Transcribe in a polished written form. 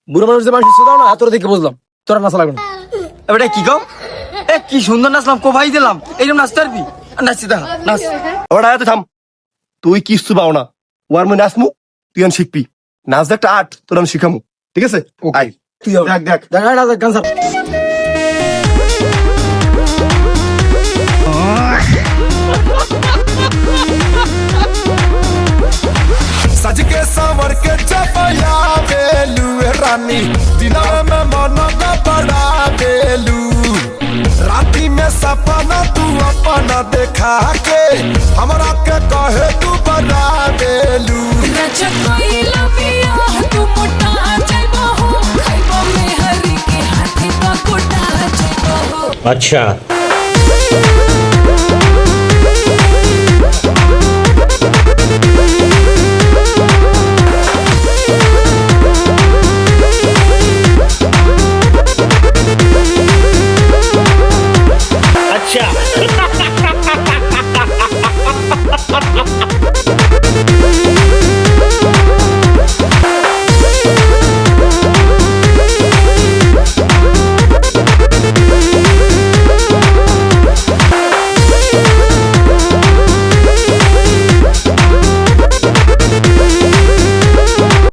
বুড়ো মানুষ যে মানুষ দাও না তোর দিকে বুঝলাম তোরা নাচা লাগবে না। এবারে কি কও? কি সুন্দর নাচলাম, কোভাই দিলাম, এইরকম নাচতে পারবি? নাচছি দেখা নাচ। ওরা এত থাম, তুই কিচ্ছু পাও না। ওর মধ্যে নাচমু, তুই এখন শিখবি। নাচ একটা আর্ট, তোর আমি শিখামু, ঠিক আছে? আই তুই দেখ দেখ দেখ গান सज के संवर के चपया बेलू रानी, दिनों में मन का बड़ा बेलू, राती में सपना तू अपना देखा के हमरा के कहे तू बड़ा बेलू। अच्छा